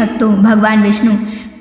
भक्तों, भगवान विष्णु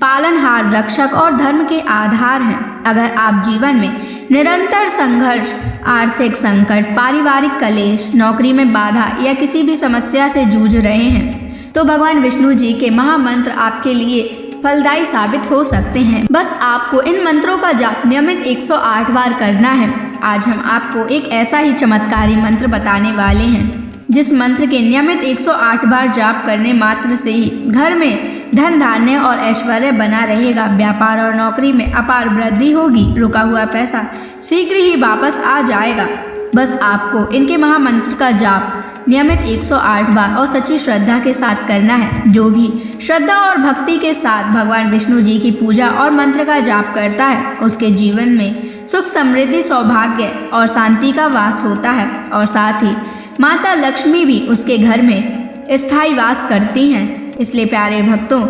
पालनहार, रक्षक और धर्म के आधार हैं। अगर आप जीवन में निरंतर संघर्ष, आर्थिक संकट, पारिवारिक कलेश, नौकरी में बाधा या किसी भी समस्या से जूझ रहे हैं तो भगवान विष्णु जी के महामंत्र आपके लिए फलदायी साबित हो सकते हैं। बस आपको इन मंत्रों का जाप नियमित 108 बार करना है। आज हम आपको एक ऐसा ही चमत्कारी मंत्र बताने वाले हैं जिस मंत्र के नियमित 108 बार जाप करने मात्र से ही घर में धन धान्य और ऐश्वर्य बना रहेगा। व्यापार और नौकरी में अपार वृद्धि होगी। रुका हुआ पैसा शीघ्र ही वापस आ जाएगा। बस आपको इनके महामंत्र का जाप नियमित 108 बार और सच्ची श्रद्धा के साथ करना है। जो भी श्रद्धा और भक्ति के साथ भगवान विष्णु जी की पूजा और मंत्र का जाप करता है उसके जीवन में सुख, समृद्धि, सौभाग्य और शांति का वास होता है और साथ ही माता लक्ष्मी भी उसके घर में स्थायी वास करती हैं। इसलिए प्यारे भक्तों,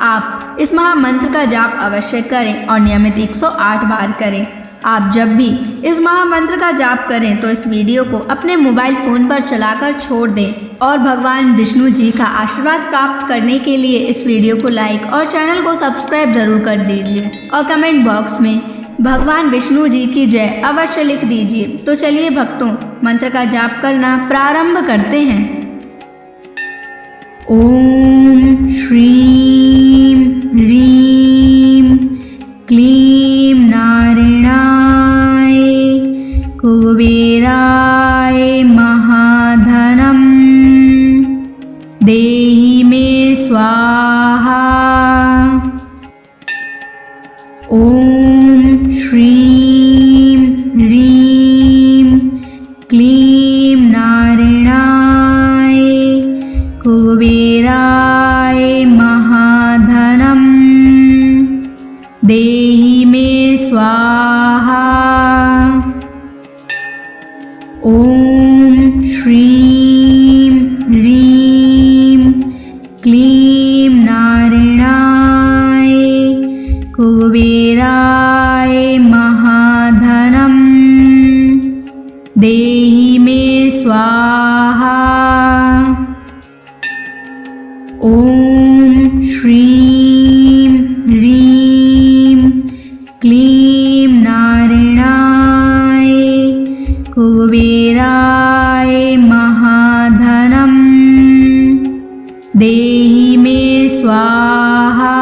आप इस महामंत्र का जाप अवश्य करें और नियमित 108 बार करें। आप जब भी इस महामंत्र का जाप करें तो इस वीडियो को अपने मोबाइल फ़ोन पर चलाकर छोड़ दें और भगवान विष्णु जी का आशीर्वाद प्राप्त करने के लिए इस वीडियो को लाइक और चैनल को सब्सक्राइब ज़रूर कर दीजिए और कमेंट बॉक्स में भगवान विष्णु जी की जय अवश्य लिख दीजिए। तो चलिए भक्तों, मंत्र का जाप करना प्रारंभ करते हैं। ओम श्रीं ह्रीं क्लीं नारायणाय कुबेराय महाधनं देहि मे स्वाहा। ओम श्रीं ह्रीं क्लीं नारायणाय कुबेराय महाधनं देहि मे स्वाहा। ओम श्रीं ह्रीं क्लीं नारायणाय कुबेराय महाधनं देहि मे स्वाहा। ओम श्रीं ह्रीं क्लीं नारायणाय कुबेराय महाधनं देहि मे स्वाहा।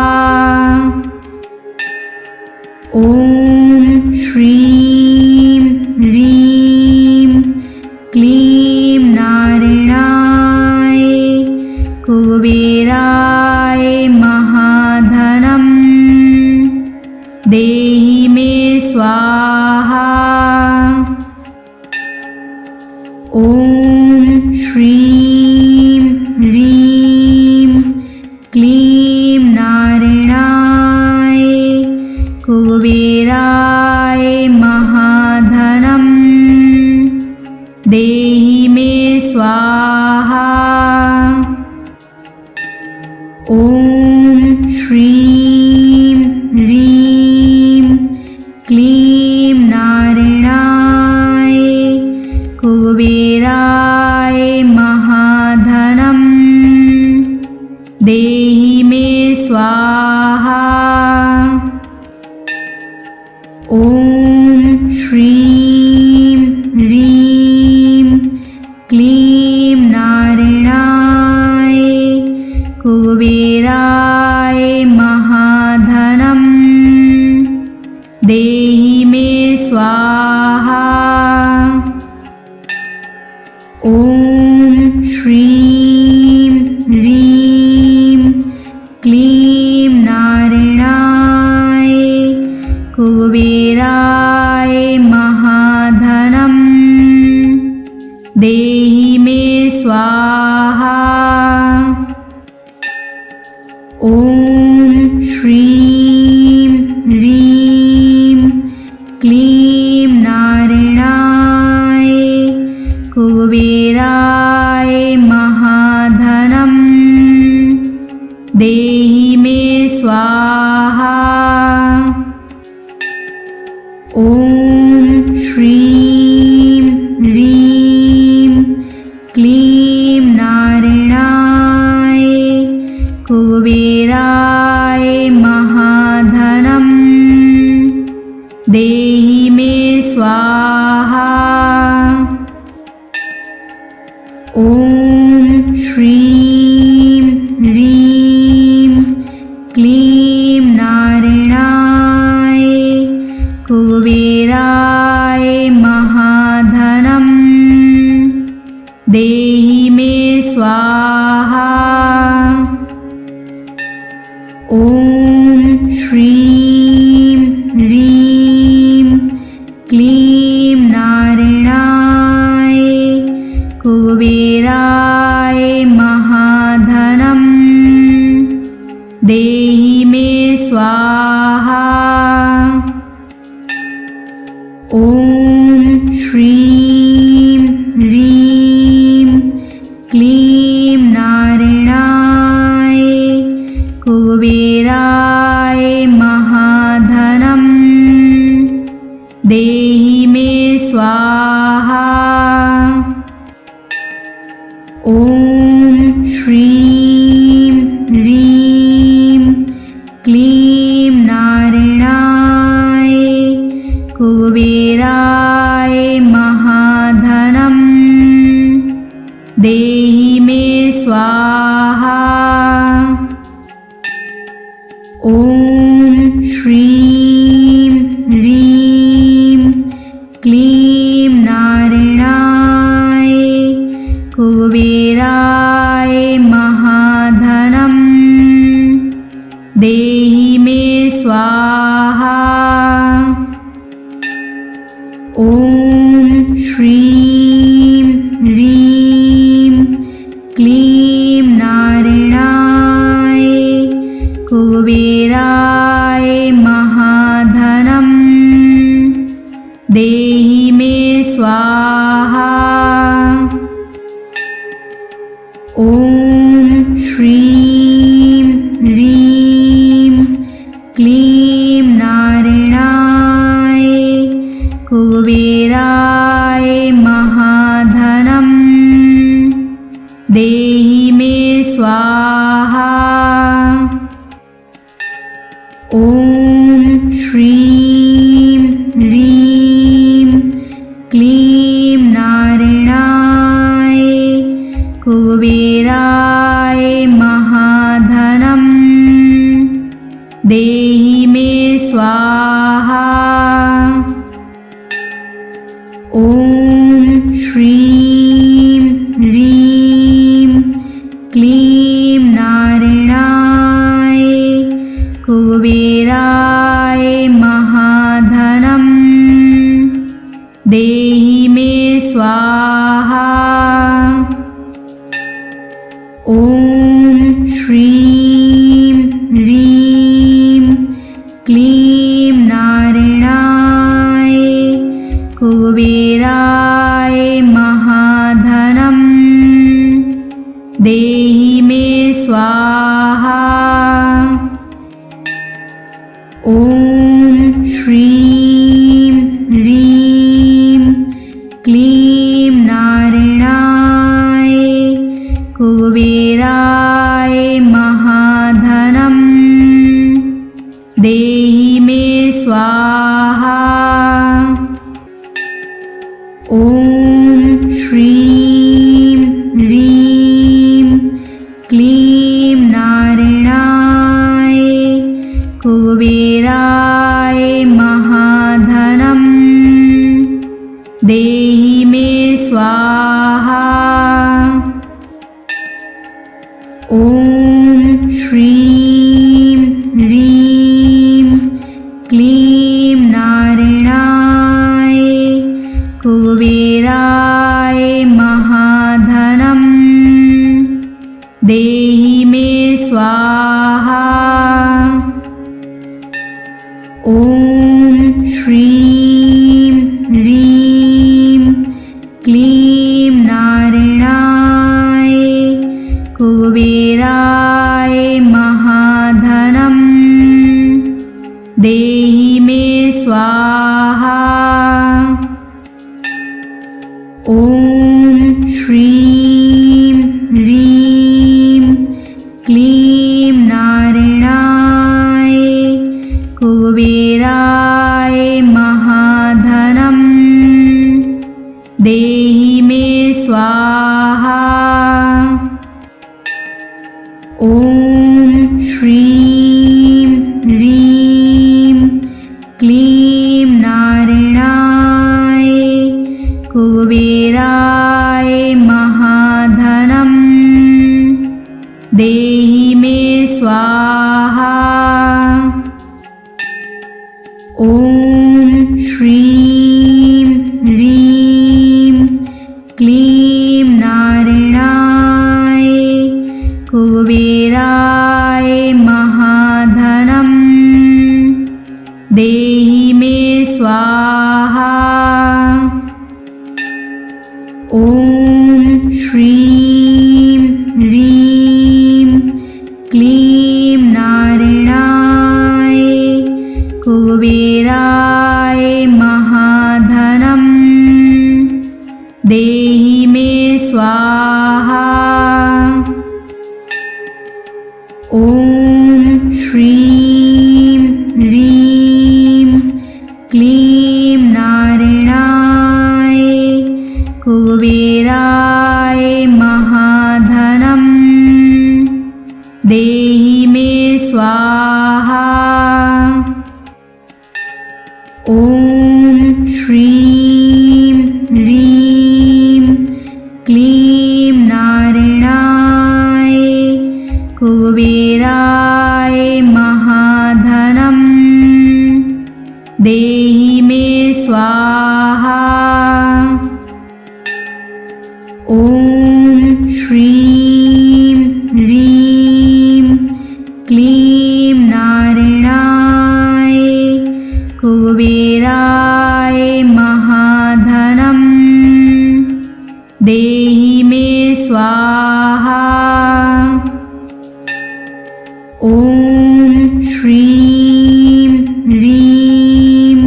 ओम श्रीं ह्रीं क्लीं नारायणाय कुबेराय महाधनं देहि मे स्वाहा। ओम श्रीं ह्रीं क्लीं नारायणाय कुबेराय महाधनं देहि मे स्वाहा। ओम श्रीं ह्रीं क्लीं नारायणाय कुबेराय महाधनं देहि मे स्वाहा। ओम श्रीं ह्रीं क्लीं नारायणाय कुबेराय महाधनं देहि मे स्वाहा। ओम श्रीं ह्रीं क्लीं नारायणाय कुबेराय महाधनं देहि मे स्वाहा। ओम श्रीं ह्रीं क्लीं नारायणाय कुबेराय महाधनं देहि मे स्वाहा। ओम श्रीं ह्रीं क्लीं नारायणाय कुबेराय स्वाहा। ॐ श्रीं ह्रीं क्लीं नारायणाय कुबेराय महाधनं देहि मे स्वाहा। ॐ श्रीं ह्रीं क्लीं नारायणाय कुबेराय महाधनं देहि मे स्वाहा। ॐ श्रीं ह्रीं क्लीं नारायणाय कुबेराय महाधनं देहि मे स्वाहा। ॐ श्रीं ह्रीं क्लीं नारायणाय कुबेराय महाधनं देहि मे स्वाहा। ॐ श्रीं ह्रीं क्लीं नारायणाय कुबेराय महाधनं देहि मे स्वाहा। ॐ श्रीं ह्रीं क्लीं नारायणाय कुबेराय महाधनं देहि मे स्वाहा। ॐ श्रीं ह्रीं क्लीं नारायणाय कुबेराय महाधनं देहि मे स्वाहा। ॐ श्रीं ह्रीं क्लीं नारायणाय कुबेराय महाधनं देहि मे स्वाहा। ॐ श्रीं ह्रीं क्लीं नारायणाय कुबेराय महाधनं देहि मे स्वाहा। ॐ श्रीं ह्रीं क्लीं नारायणाय कुबेराय महाधनं देहि मे स्वाहा। ॐ श्रीं ह्रीं क्लीं नारायणाय कुबेराय महाधनं देहि मे स्वाहा। ॐ श्रीं ह्रीं क्लीं नारायणाय कुबेराय महाधनं देहि मे स्वाहा। ॐ श्रीं ह्रीं क्लीं नारायणाय कुबेराय महाधनं देहि मे स्वाहा। ॐ श्रीं ह्रीं क्लीं नारायणाय कुबेराय महाधनं देहि मे स्वाहा। ॐ श्रीं ह्रीं क्लीं नारायणाय कुबेराय महाधनं देहि मे स्वाहा। ॐ श्रीं ह्रीं क्लीं नारायणाय कुबेराय महाधनं देहि मे स्वाहा। ॐ श्रीं ह्रीं क्लीं नारायणाय कुबेराय महाधनं देहि मे स्वाहा। ॐ श्रीं ह्रीं क्लीं नारायणाय कुबेराय महाधनं देहि मे स्वाहा। ॐ श्रीं ह्रीं क्लीं नारायणाय कुबेराय महाधनं देहि मे स्वाहा। ॐ श्रीं ह्रीं क्लीं नारायणाय कुबेराय महाधनं देहि मे स्वाहा। ॐ श्रीं ह्रीं क्लीं नारायणाय कुबेराय महाधनं देहि मे स्वाहा। ॐ श्रीं ह्रीं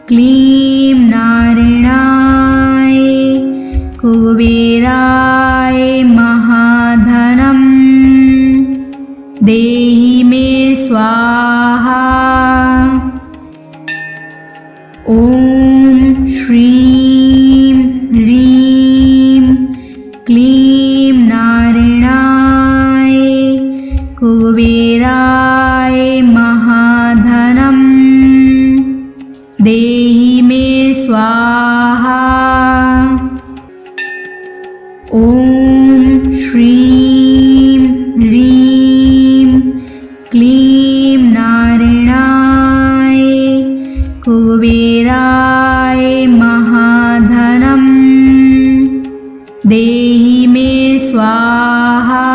क्लीं नारायणाय कुबेराय महाधनं देहि मे स्वाहा। ॐ श्रीं ह्रीं क्लीं नारायणाय कुबेराय महाधनं देहि मे स्वाहा। ॐ श्रीं ह्रीं क्लीं नारायणाय कुबेराय महाधनं देहि मे स्वाहा।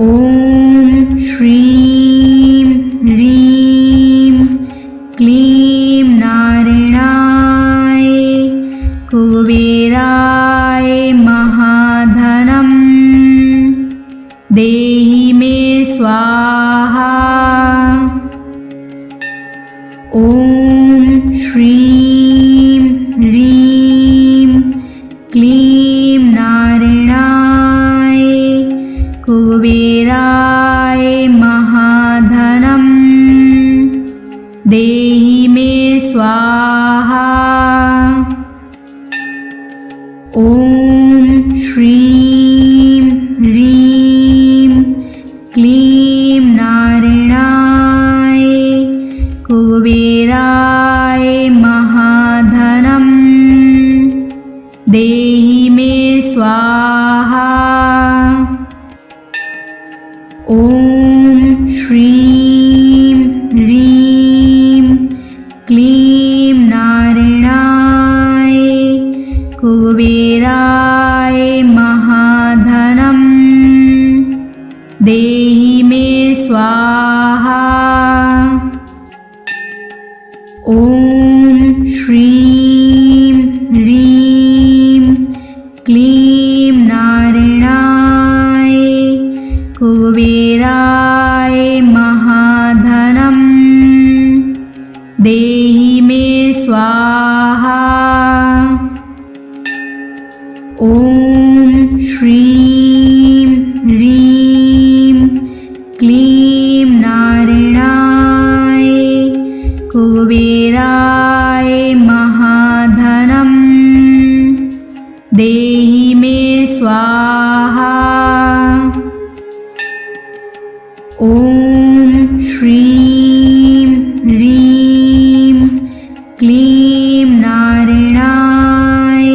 ॐ श्रीं ह्रीं क्लीं नारायणाय कुबेराय महाधनं देहि मे स्वाहा। ॐ श्रीं ह्रीं क्लीं नारायणाय कुबेराय महाधनं देहि मे स्वाहा। ॐ श्रीं ह्रीं क्लीं नारायणाय कुबेराय महाधनं देहि मे स्वाहा। ॐ श्रीं ह्रीं क्लीं नारायणाय कुबेराय महाधनं देहि मे स्वाहा। ॐ श्रीं ह्रीं क्लीं नारायणाय कुबेराय महाधनं देहि मे स्वाहा। ॐ श्रीं ह्रीं क्लीं नारायणाय कुबेराय महाधनं स्वाहा। ॐ श्रीं ह्रीं क्लीं नारायणाय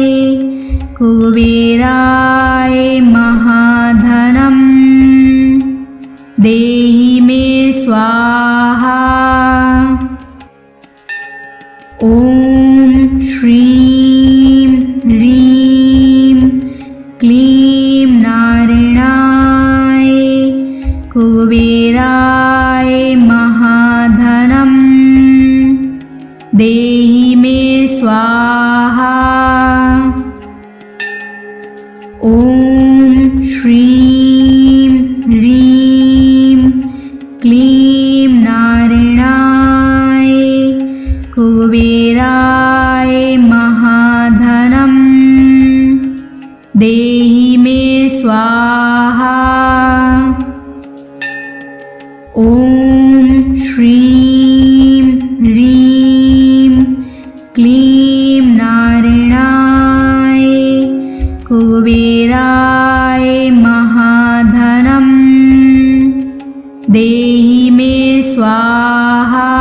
कुबेराय महाधनं देहि मे स्वाहा। ॐ श्रीं ह्रीं क्लीं नारायणाय कुबेराय महाधनं देहि मे स्वाहा। ॐ श्रीं ह्रीं क्लीं नारायणाय कुबेराय महाधनं देहि मे स्वाहा। ॐ श्रीं ह्रीं क्लीं नारायणाय कुबेराय महाधनं देहि मे स्वाहा।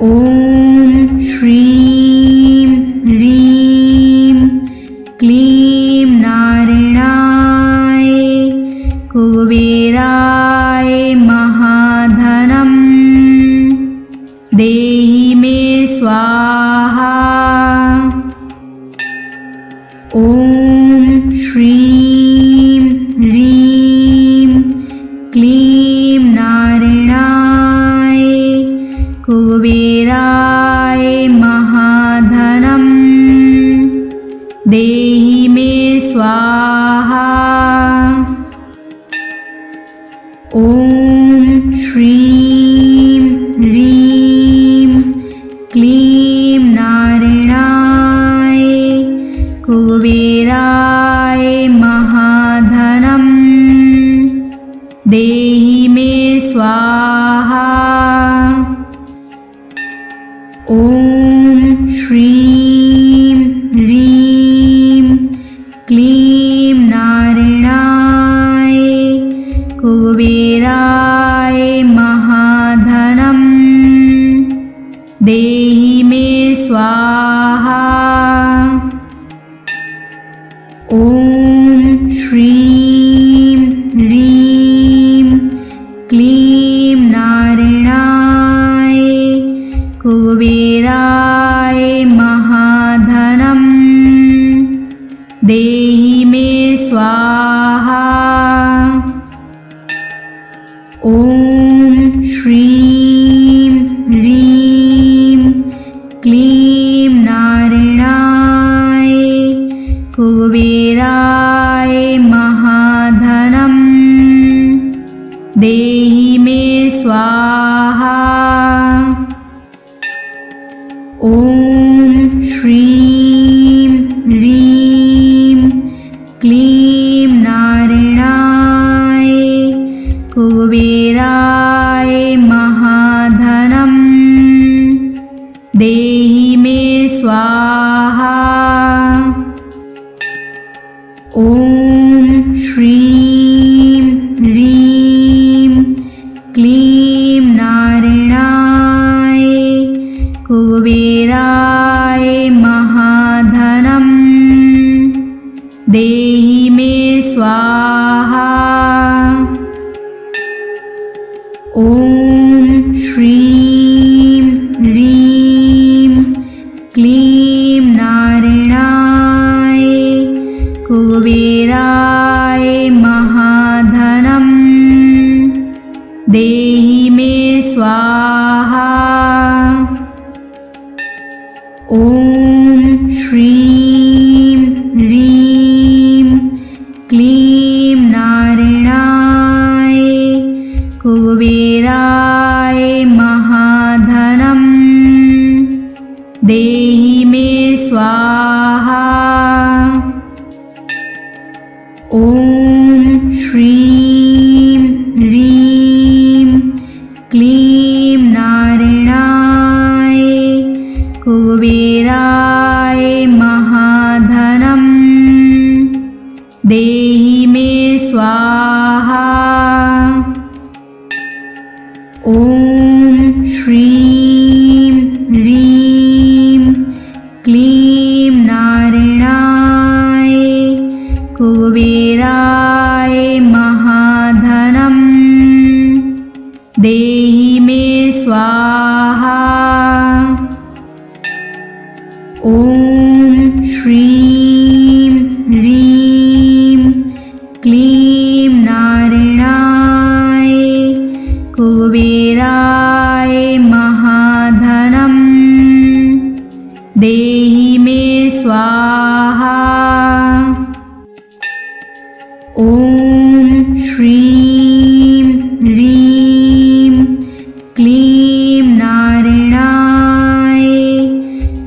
ॐ श्रीं ह्रीं क्लीं नारायणाय कुबेराय महाधनं देहि मे स्वाहा। ॐ श्रीं ह्रीं क्लीं नारायणाय कुबेराय महाधनं देहि मे स्वाहा। ॐ श्रीं ह्रीं क्लीं नारायणाय कुबेराय महाधनं देहि मे स्वाहा। ॐ श्रीं ह्रीं क्लीं नारायणाय कुबेराय महाधनं देहि मे स्वाहा। ॐ श्रीं ह्रीं क्लीं नारायणाय कुबेराय महाधनं देहि मे स्वाहा। ॐ श्रीं ह्रीं क्लीं नारायणाय कुबेराय महाधनं देहि मे स्वाहा। ॐ श्रीं ह्रीं क्लीं नारायणाय कुबेराय महाधनं देहि मे स्वाहा। ॐ श्रीं ह्रीं क्लीं नारायणाय कुबेराय महाधनं देहि मे स्वाहा। ॐ श्रीं ह्रीं क्लीं नारायणाय कुबेराय महाधनं देहि मे स्वाहा। ॐ श्रीं ह्रीं क्लीं नारायणाय कुबेराय महाधनं देहि मे स्वाहा। ॐ श्रीं ह्रीं क्लीं नारायणाय कुबेराय महाधनं ॐ श्रीं ह्रीं क्लीं नारायणाय कुबेराय महाधनं देहि मे स्वाहा। ॐ श्रीं ह्रीं क्लीं नारायणाय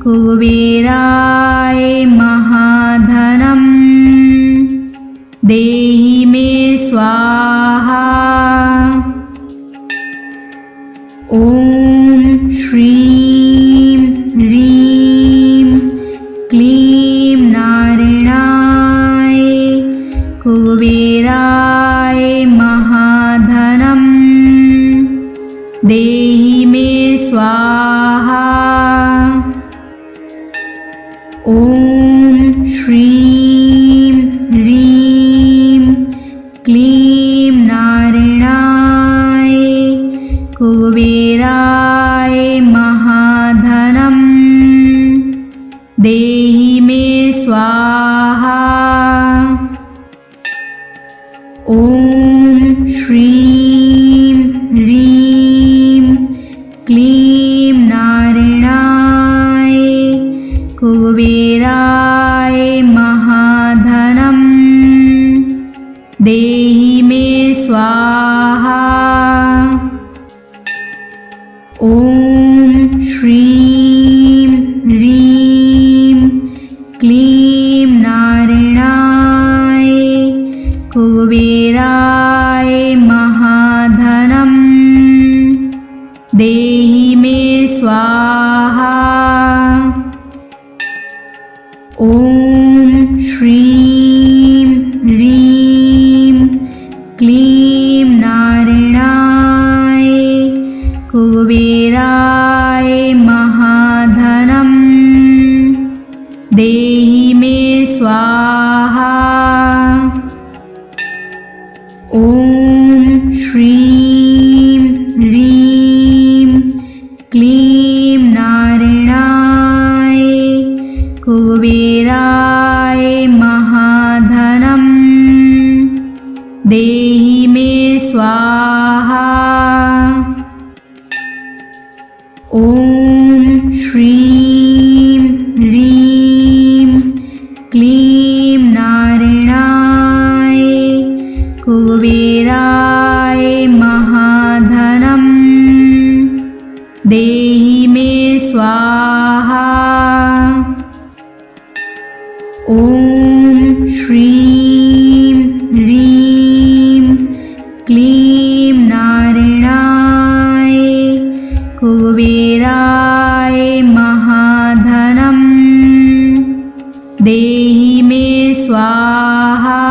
कुबेराय महाधनं देहि मे स्वाहा। ॐ श्रीं ह्रीं क्लीं नारायणाय कुबेराय महाधनं देहि मे स्वाहा। ॐ श्रीं ह्रीं क्लीं नारायणाय कुबेराय महाधनं देहि मे स्वाहा। ॐ श्रीं ह्रीं क्लीं नारायणाय कुबेराय महाधनं देहि मे स्वाहा। ॐ श्रीं ह्रीं क्लीं नारायणाय कुबेराय महाधनं देहि मे स्वाहा। ॐ श्रीं ह्रीं क्लीं नारायणाय कुबेराय महाधनं देहि मे स्वाहा। ॐ श्रीं ह्रीं क्लीं नारायणाय कुबेराय महाधनं देहि मे स्वाहा। ॐ श्रीं ह्रीं क्लीं नारायणाय कुबेराय महाधनं देहि मे स्वाहा। ॐ श्रीं ह्रीं क्लीं नारायणाय कुबेराय महाधनं देहि मे स्वाहा।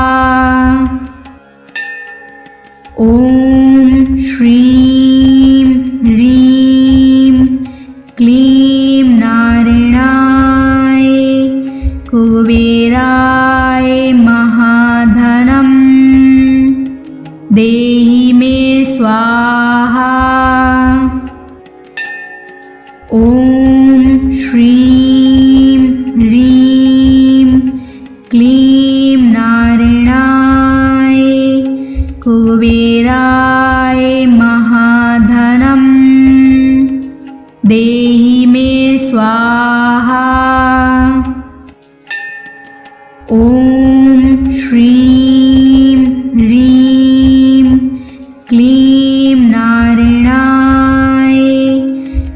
ॐ श्रीं ह्रीं क्लीं नारायणाय कुबेराय महाधनं देहि मे स्वाहा। ॐ श्रीं ह्रीं क्लीं नारायणाय कुबेराय महाधनं देहि मे स्वाहा। ॐ श्रीं ह्रीं क्लीं नारायणाय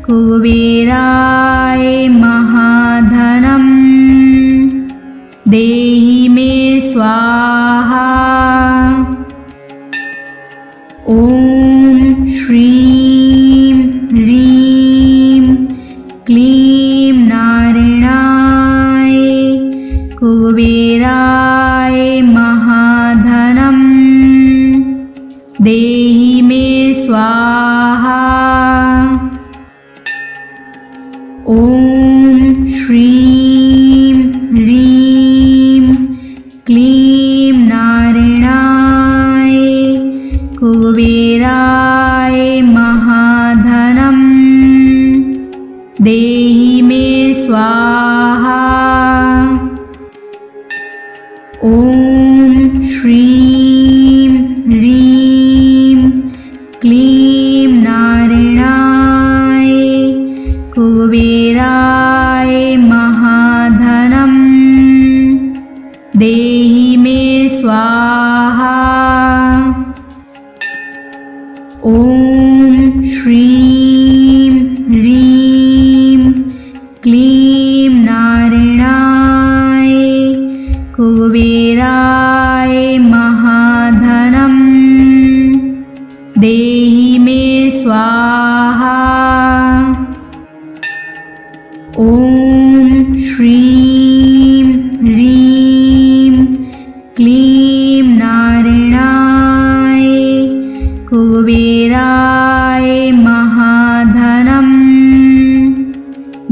कुबेराय महाधनं देहि मे स्वाहा। ॐ श्रीं ह्रीं क्लीं नारायणाय कुबेराय महाधनं देहि मे स्वाहा। ॐ श्रीं ह्रीं क्लीं नारायणाय कुबेराय महाधनं देहि मे स्वाहा। ॐ श्रीं ह्रीं क्लीं नारायणाय कुबेराय महाधनं देहि मे स्वाहा। ॐ श्रीं ह्रीं क्लीं नारायणाय कुबेराय महाधनं देहि मे स्वाहा। ॐ श्रीं ह्रीं क्लीं नारायणाय कुबेराय महाधनं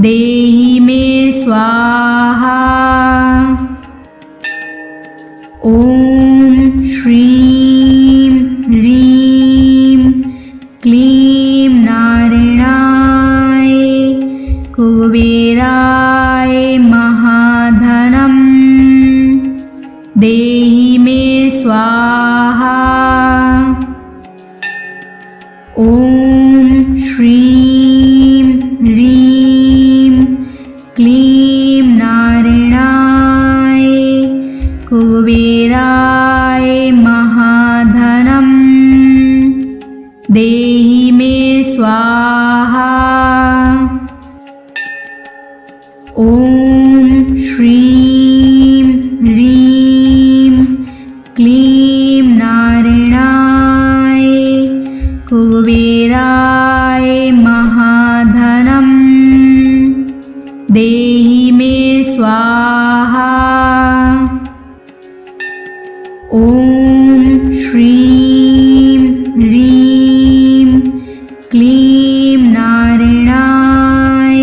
देहि मे स्वाहा। ॐ श्रीं ह्रीं क्लीं नारायणाय कुबेराय महाधनं देहि मे स्वाहा। ॐ श्रीं ह्रीं क्लीं नारायणाय कुबेराय महाधनं देहि मे स्वाहा। ॐ श्रीं ह्रीं क्लीं नारायणाय कुबेराय महाधनं देहि मे स्वाहा। ॐ श्रीं ह्रीं क्लीं नारायणाय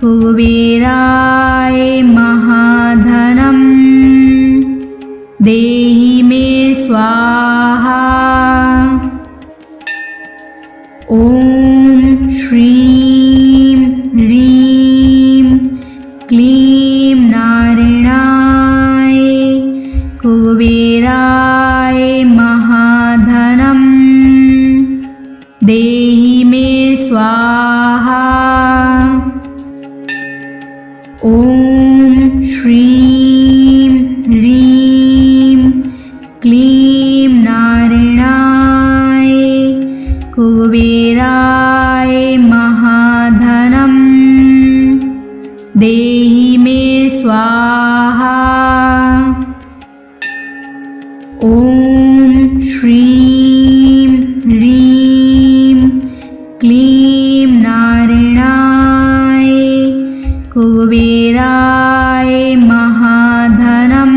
कुबेराय महाधनं देहि मे स्वाहा। ॐ श्रीं ह्रीं क्लीं नारायणाय कुबेराय महाधनं देहि मे स्वाहा। ॐ श्रीं ह्रीं क्लीं नारायणाय कुबेराय महाधनं देहि मे स्वाहा। ॐ श्रीं ह्रीं क्लीं नारायणाय कुबेराय महाधनं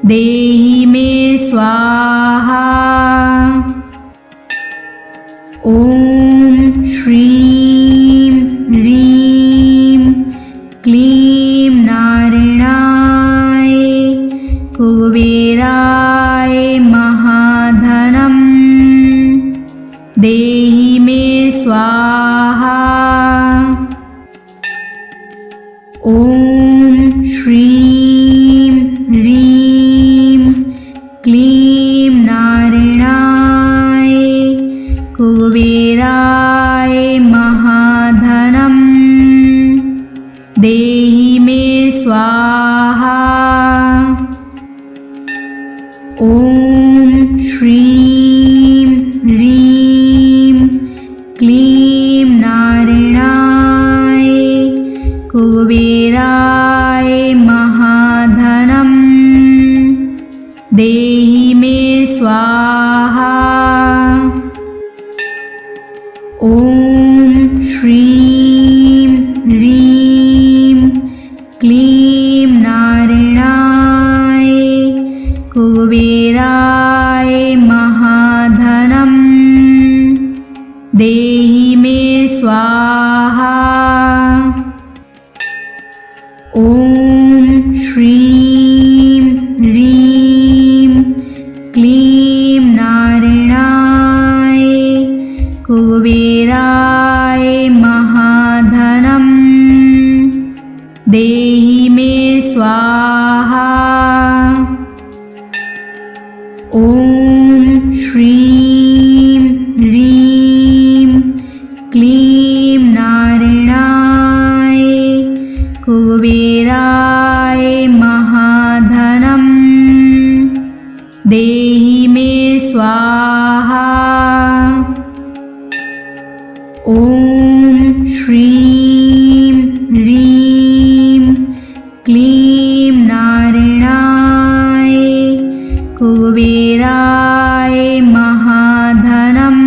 देहि मे स्वाहा। ॐ श्रीं ह्रीं क्लीं नारायणाय कुबेराय महाधनं देहि मे स्वाहा। ॐ श्रीं ह्रीं क्लीं नारायणाय कुबेराय महाधनं देहि मे स्वाहा। ॐ श्रीं ह्रीं क्लीं नारायणाय कुबेराय महाधनं देहि मे स्वाहा। ॐ श्रीं ह्रीं क्लीं नारायणाय कुबेराय महाधनं देहि मे स्वाहा। ॐ श्रीं ह्रीं क्लीं नारायणाय कुबेराय महाधनं देहि मे स्वाहा। ॐ श्रीं ह्रीं क्लीं नारायणाय कुबेराय महाधनं देहि मे स्वाहा। ॐ श्रीं ह्रीं क्लीं नारायणाय कुबेराय महाधनं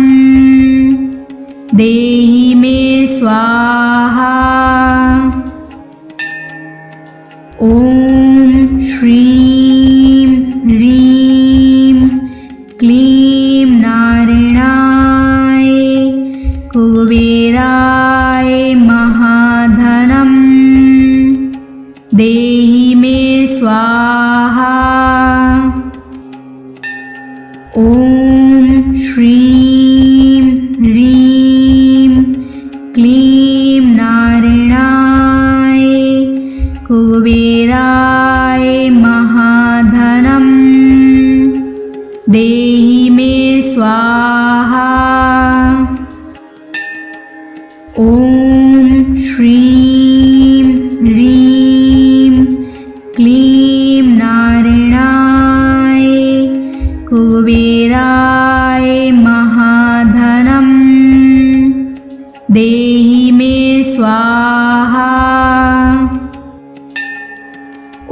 देहि मे स्वाहा। ॐ श्रीं ह्रीं क्लीं नारायणाय कुबेराय महाधनं देहि मे स्वाहा। ॐ श्रीं ह्रीं क्लीं नारायणाय कुबेराय महाधनं देहि मे स्वाहा। ॐ श्रीं ह्रीं क्लीं नारायणाय कुबेराय महाधनं देहि मे स्वाहा।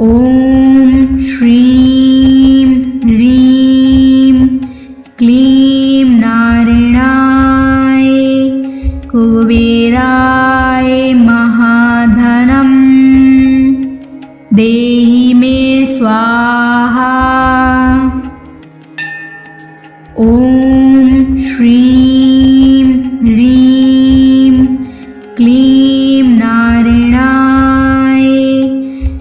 ॐ श्रीं ह्रीं क्लीं नारायणाय कुबेराय महाधनं देहि मे स्वाहा। ॐ श्रीं ह्रीं क्लीं नारायणाय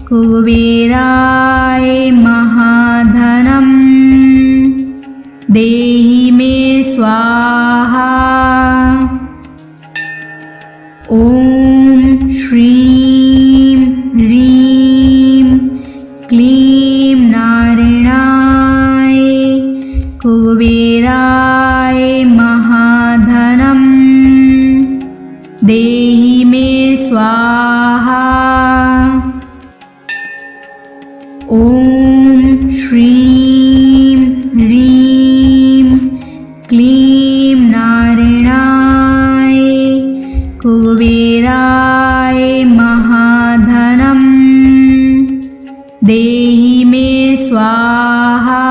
कुबेराय महाधनं देहि मे स्वाहा। ॐ श्रीं ह्रीं क्लीं नारायणाय कुबेराय महाधनं देहि मे स्वाहा। ॐ श्रीं ह्रीं क्लीं नारायणाय कुबेराय महाधनं देहि मे स्वाहा।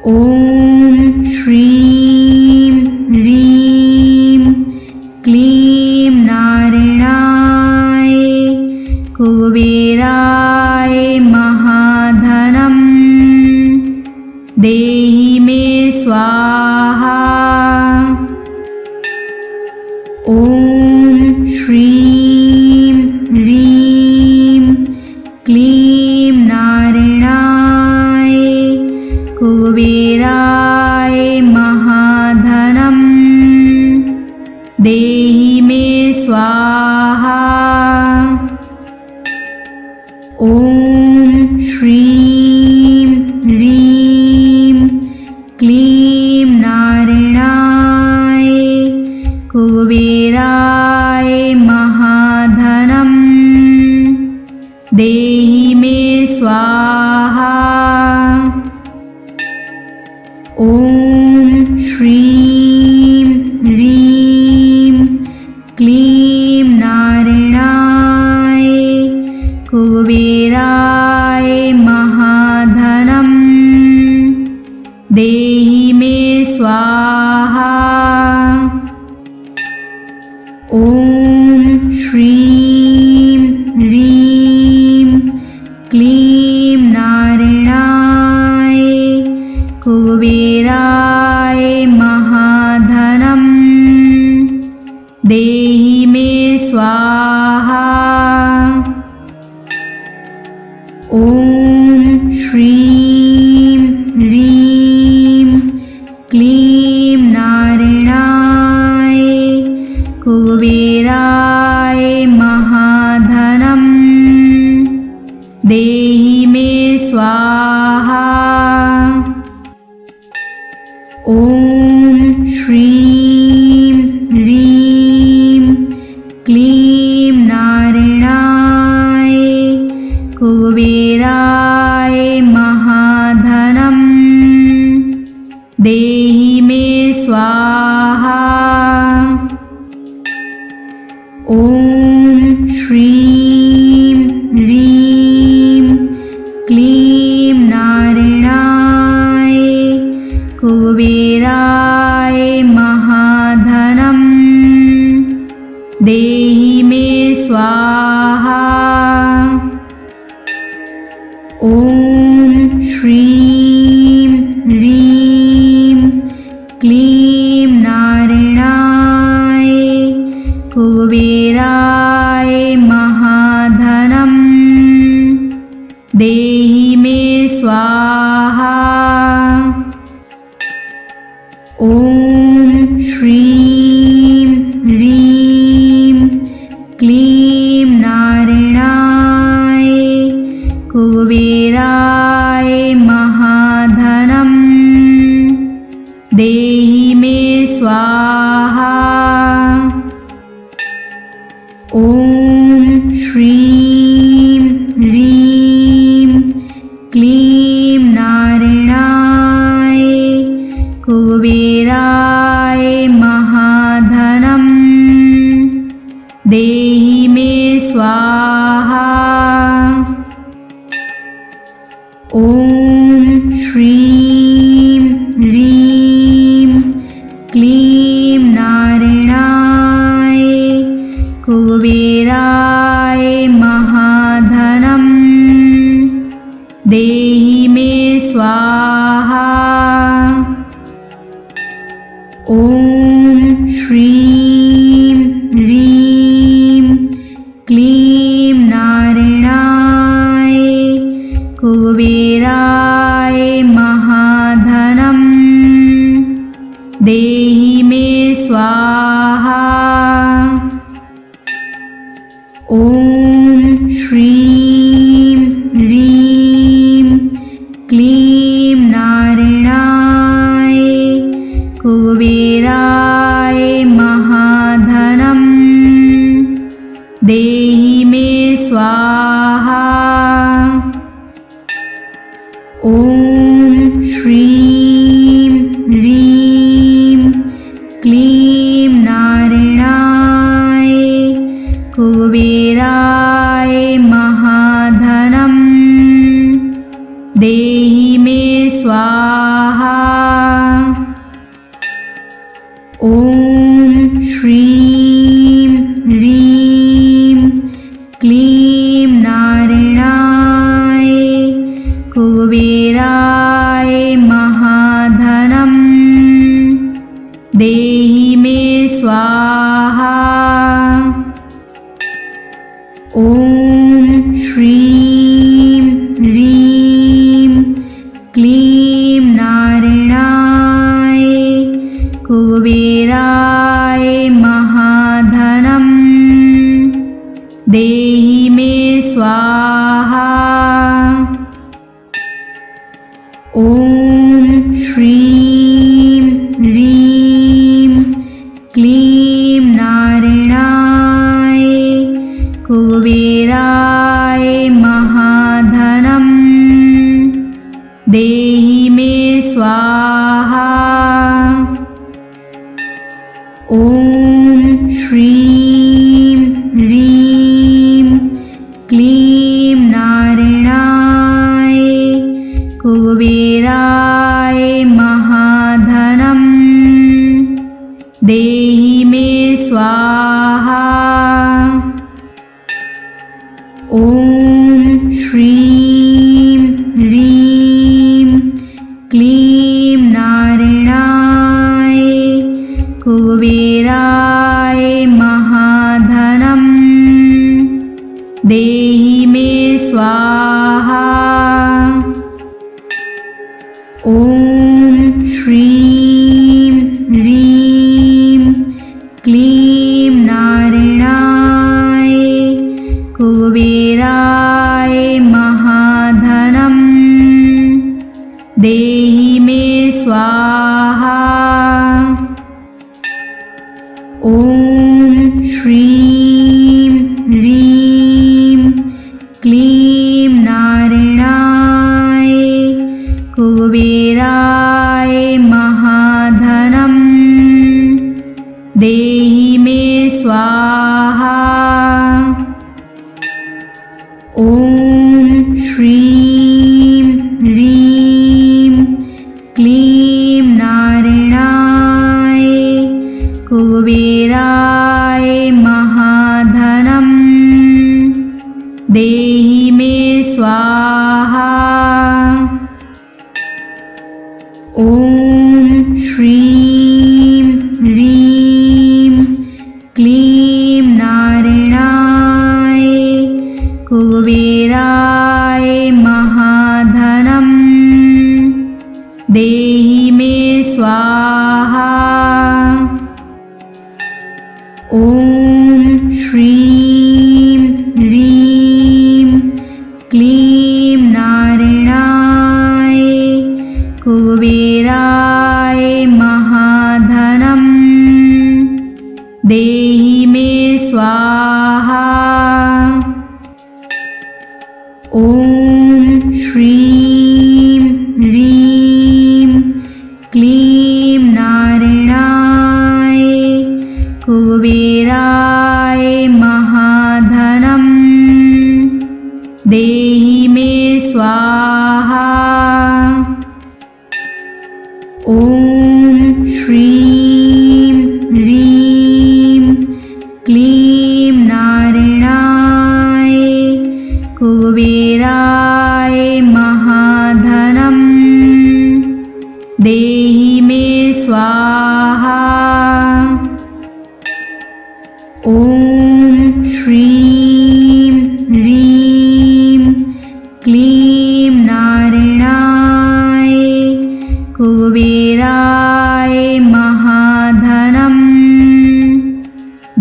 ॐ श्रीं ह्रीं क्लीं नारायणाय कुबेराय महाधनं देहि मे स्वाहा। ॐ श्रीं ह्रीं क्लीं नारायणाय कुबेराय महाधनं देहि मे स्वाहा। ॐ श्रीं ह्रीं क्लीं नारायणाय कुबेराय महाधनं देहि मे स्वाहा। ॐ श्रीं ह्रीं क्लीं नारायणाय कुबेराय महाधनं देहि मे स्वाहा। ॐ श्रीं ह्रीं क्लीं नारायणाय कुबेराय महाधनं देहि मे स्वाहा। ॐ श्रीं ह्रीं क्लीं नारायणाय कुबेराय ॐ श्रीं ह्रीं क्लीं नारायणाय कुबेराय महाधनं देहि मे स्वाहा। ॐ श्रीं ह्रीं क्लीं नारायणाय कुबेराय महाधनं देहि मे स्वाहा। ॐ श्रीं ह्रीं क्लीं नारायणाय कुबेराय महाधनं देहि मे स्वाहा। ॐ श्रीं ह्रीं क्लीं नारायणाय कुबेराय महाधनं देहि मे स्वाहा। ॐ श्रीं ह्रीं क्लीं नारायणाय कुबेराय महाधनं देहि मे स्वाहा। ॐ श्रीं ह्रीं क्लीं नारायणाय कुबेराय महाधनं देहि मे स्वाहा। ॐ श्रीं ह्रीं क्लीं नारायणाय कुबेराय महाधनं देहि मे स्वाहा। ॐ श्रीं ह्रीं क्लीं नारायणाय कुबेराय महाधनं देहि मे स्वाहा। ॐ श्रीं ह्रीं क्लीं नारायणाय कुबेराय महाधनं देहि मे स्वाहा। ॐ श्रीं ह्रीं क्लीं नारायणाय कुबेराय महाधनं देहि मे स्वाहा। ॐ श्रीं ह्रीं क्लीं नारायणाय कुबेराय महाधनं देहि मे स्वाहा। ॐ श्रीं ह्रीं क्लीं नारायणाय कुबेराय महाधनं देहि मे स्वाहा। ॐ श्रीं ह्रीं क्लीं नारायणाय कुबेराय महाधनं देहि मे स्वाहा। ॐ श्रीं ह्रीं क्लीं नारायणाय कुबेराय महाधनं देहि मे स्वाहा। ॐ श्रीं ह्रीं क्लीं नारायणाय कुबेराय महाधनं देहि देहि मे स्वाहा। ॐ श्रीं ह्रीं क्लीं नारायणाय कुबेराय महाधनं देहि मे स्वाहा। ॐ श्रीं ह्रीं क्लीं नारायणाय कुबेराय महाधनं देहि मे स्वाहा। ॐ श्रीं ह्रीं क्लीं नारायणाय कुबेराय महाधनं देहि मे स्वाहा। ॐ श्रीं ह्रीं क्लीं नारायणाय कुबेराय महाधनं देहि मे स्वाहा। ॐ श्रीं ह्रीं क्लीं नारायणाय कुबेराय महाधनं देहि मे स्वाहा। ॐ श्रीं ह्रीं क्लीं नारायणाय कुबेराय महाधनं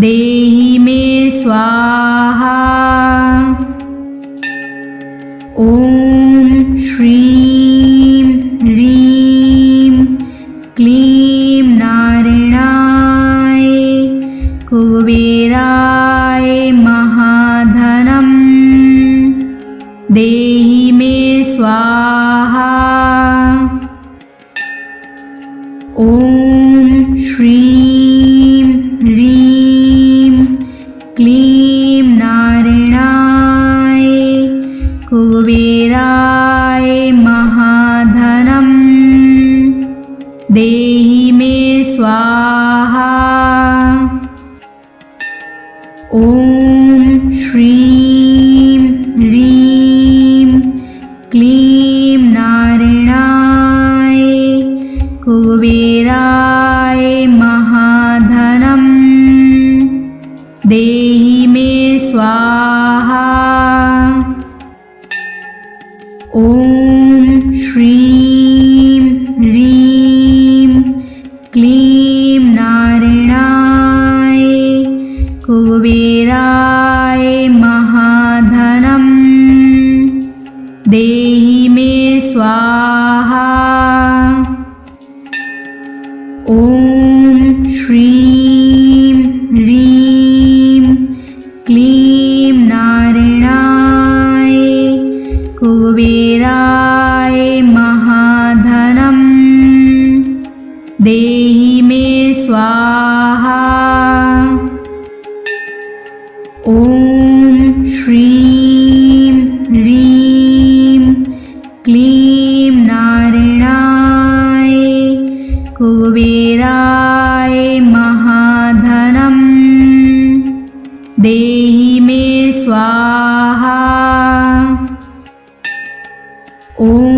देहि मे स्वाहा। ॐ श्रीं ह्रीं क्लीं नारायणाय कुबेराय महाधनं देहि मे स्वाहा। ॐ श्रीं ह्रीं क्लीं नारायणाय कुबेराय महाधनं देहि मे स्वाहा। ॐ श्रीं ह्रीं क्लीं नारायणाय कुबेराय महाधनं देहि मे स्वाहा। ॐ श्रीं ह्रीं क्लीं नारायणाय कुबेराय महाधनं देहि मे स्वाहा। ॐ श्रीं ह्रीं क्लीं नारायणाय कुबेराय महाधनं देहि मे स्वाहा। ॐ श्रीं ह्रीं क्लीं नारायणाय कुबेराय महाधनं देहि मे स्वाहा। ॐ